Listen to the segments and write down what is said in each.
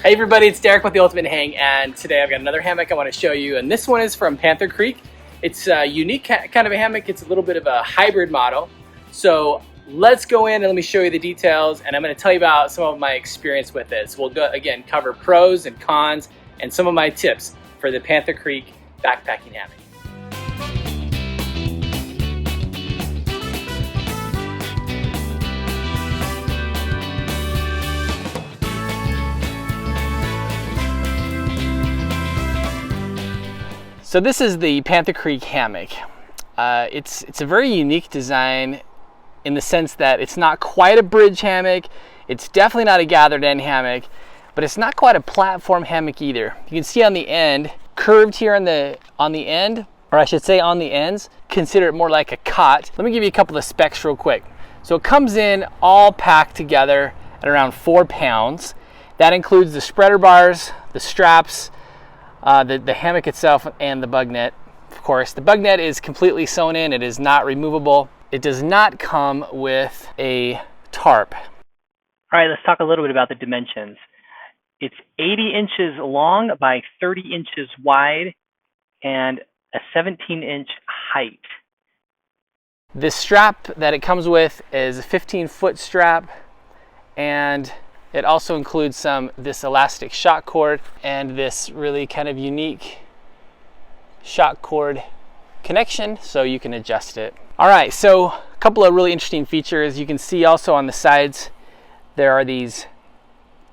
Hey everybody, it's Derek with The Ultimate Hang, and today I've got another hammock I want to show you, and this one is from Panther Creek. It's a unique kind of a hammock. It's a little bit of a hybrid model. So let's go in and let me show you the details, and I'm going to tell you about some of my experience with this. We'll go, again, cover pros and cons and some of my tips for the Panther Creek backpacking hammock. So this is the Panther Creek hammock. It's a very unique design in the sense that it's not quite a bridge hammock. It's definitely not a gathered end hammock, but it's not quite a platform hammock either. You can see on the end, curved here on the end, or I should say on the ends, consider it more like a cot. Let me give you a couple of specs real quick. So it comes in all packed together at around 4 pounds. That includes the spreader bars, the straps, the hammock itself, and the bug net. Of course, the bug net is completely sewn in. It is not removable. It does not come with a tarp. All right, let's talk a little bit about the dimensions. It's 80 inches long by 30 inches wide and a 17-inch height. The strap that it comes with is a 15-foot strap, and it also includes this elastic shock cord and this really kind of unique shock cord connection, so you can adjust it. All right, so a couple of really interesting features. You can see also on the sides there are these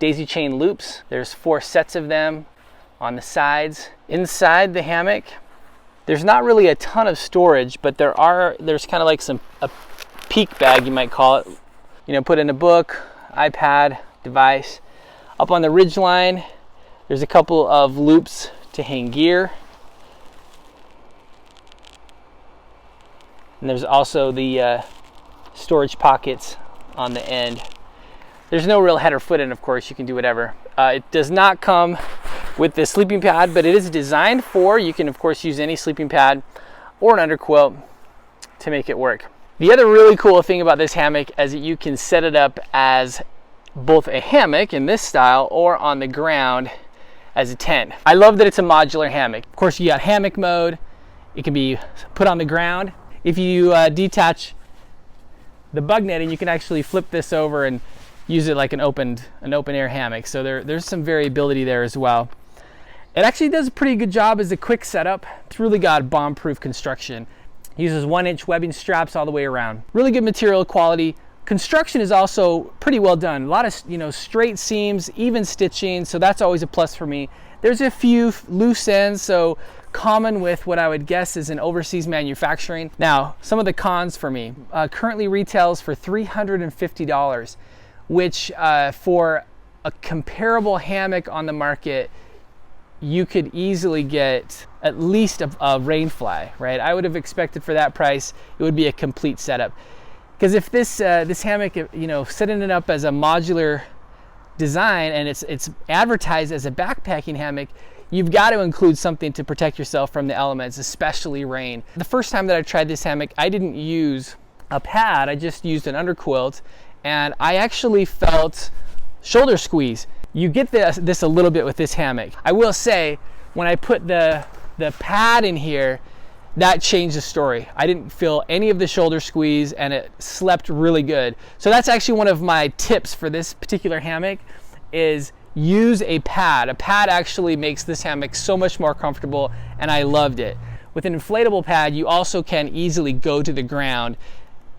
daisy chain loops. There's 4 sets of them on the sides. Inside the hammock, there's not really a ton of storage, but there's kind of like a peak bag, you might call it. You know, put in a book, iPad, device. Up on the ridge line, there's a couple of loops to hang gear. And there's also the storage pockets on the end. There's no real header foot in, of course, you can do whatever. It does not come with the sleeping pad, but it is designed for, you can of course use any sleeping pad or an underquilt to make it work. The other really cool thing about this hammock is that you can set it up as both a hammock in this style or on the ground as a tent. I love that it's a modular hammock. Of course, you got hammock mode. It can be put on the ground. If you detach the bug netting, you can actually flip this over and use it like an open air hammock. So there's some variability there as well. It actually does a pretty good job as a quick setup. It's really got bomb-proof construction. It uses 1-inch webbing straps all the way around. Really good material quality. Construction is also pretty well done. A lot of straight seams, even stitching, so that's always a plus for me. There's a few loose ends, so common with what I would guess is an overseas manufacturing. Now, some of the cons for me. Currently retails for $350, which for a comparable hammock on the market, you could easily get at least a rainfly, right? I would have expected for that price, it would be a complete setup. Because if this hammock, setting it up as a modular design and it's advertised as a backpacking hammock, you've got to include something to protect yourself from the elements, especially rain. The first time that I tried this hammock, I didn't use a pad, I just used an underquilt, and I actually felt shoulder squeeze. You get this a little bit with this hammock. I will say, when I put the pad in here, that changed the story. I didn't feel any of the shoulder squeeze, and it slept really good. So that's actually one of my tips for this particular hammock, is use a pad. A pad actually makes this hammock so much more comfortable, and I loved it. With an inflatable pad, you also can easily go to the ground,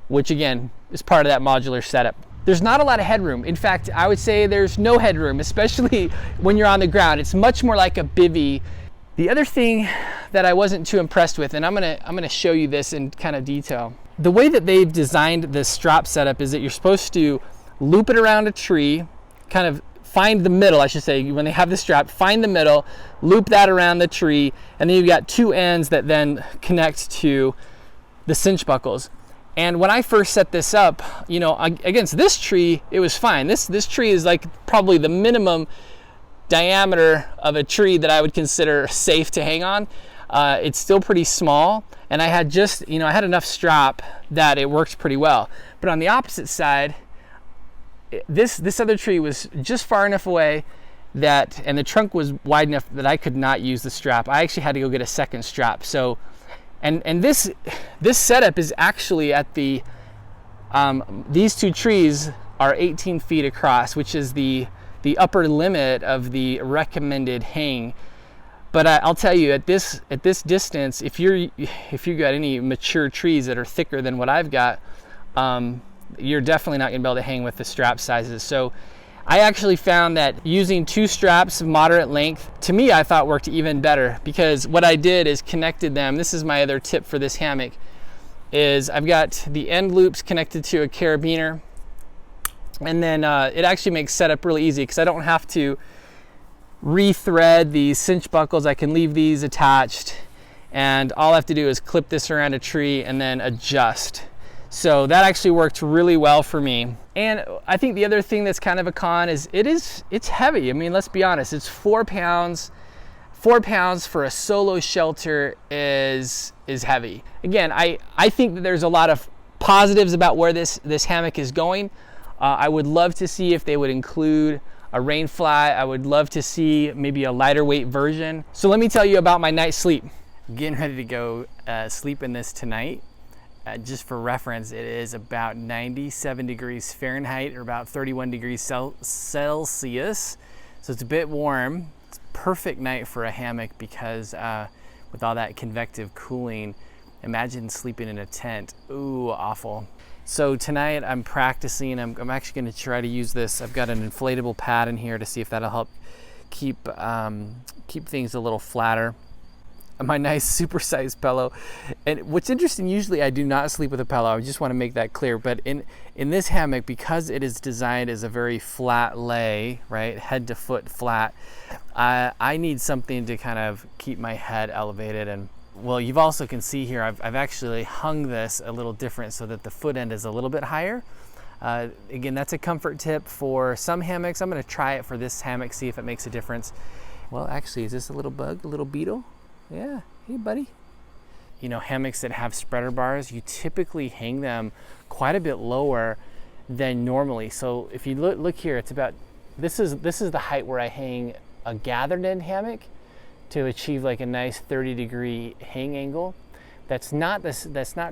which again is part of that modular setup. There's not a lot of headroom. In fact, I would say there's no headroom, especially when you're on the ground. It's much more like a bivvy. The other thing that I wasn't too impressed with, and I'm gonna show you this in kind of detail. The way that they've designed this strap setup is that you're supposed to loop it around a tree, kind of find the middle, I should say, when they have the strap, find the middle, loop that around the tree, and then you've got 2 ends that then connect to the cinch buckles. And when I first set this up, against this tree, it was fine. This tree is like probably the minimum diameter of a tree that I would consider safe to hang on. It's still pretty small, and I had I had enough strap that it worked pretty well. But on the opposite side, this other tree was just far enough away and the trunk was wide enough that I could not use the strap. I actually had to go get a second strap. So, and this setup is actually at the, these two trees are 18 feet across, which is the upper limit of the recommended hang. But I'll tell you, at this distance, if you got any mature trees that are thicker than what I've got, you're definitely not gonna be able to hang with the strap sizes. So I actually found that using 2 straps of moderate length, to me, I thought worked even better, because what I did is connected them. This is my other tip for this hammock, is I've got the end loops connected to a carabiner, and then it actually makes setup really easy because I don't have to re-thread these cinch buckles. I can leave these attached, and all I have to do is clip this around a tree and then adjust. So that actually worked really well for me. And I think the other thing that's kind of a con is it's heavy. I mean, let's be honest, it's 4 pounds. 4 pounds for a solo shelter is heavy. Again, I think that there's a lot of positives about where this hammock is going. I would love to see if they would include a rain fly. I would love to see maybe a lighter weight version. So let me tell you about my night's sleep. I'm getting ready to go sleep in this tonight. Just for reference, it is about 97 degrees Fahrenheit, or about 31 degrees Celsius. So it's a bit warm. It's a perfect night for a hammock because with all that convective cooling, imagine sleeping in a tent. Ooh, awful. So tonight I'm practicing. I'm actually going to try to use this. I've got an inflatable pad in here to see if that'll help keep things a little flatter. My nice supersized pillow. And what's interesting, usually I do not sleep with a pillow. I just want to make that clear. But in this hammock, because it is designed as a very flat lay, right, head to foot flat, I need something to kind of keep my head elevated. And well, you've also can see here, I've actually hung this a little different so that the foot end is a little bit higher. Again, that's a comfort tip for some hammocks. I'm going to try it for this hammock, see if it makes a difference. Well, actually, is this a little bug, a little beetle? Yeah, hey buddy. You know, hammocks that have spreader bars, you typically hang them quite a bit lower than normally. So if you look here, it's about, this is the height where I hang a gathered end hammock to achieve like a nice 30-degree hang angle. That's not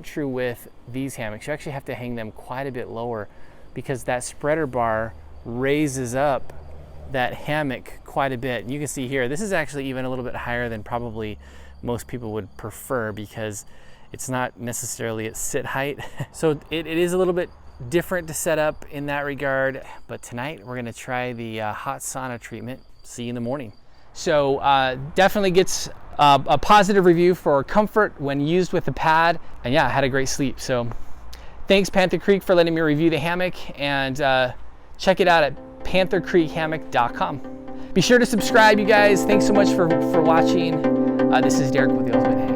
true with these hammocks. You actually have to hang them quite a bit lower because that spreader bar raises up that hammock quite a bit. And you can see here, this is actually even a little bit higher than probably most people would prefer because it's not necessarily at sit height. So it is a little bit different to set up in that regard. But tonight we're gonna try the hot sauna treatment. See you in the morning. So definitely gets a positive review for comfort when used with the pad. And yeah, I had a great sleep. So thanks Panther Creek for letting me review the hammock, and check it out at panthercreekhammock.com. Be sure to subscribe, you guys. Thanks so much for watching. This is Derek with the Ultimate Hammock.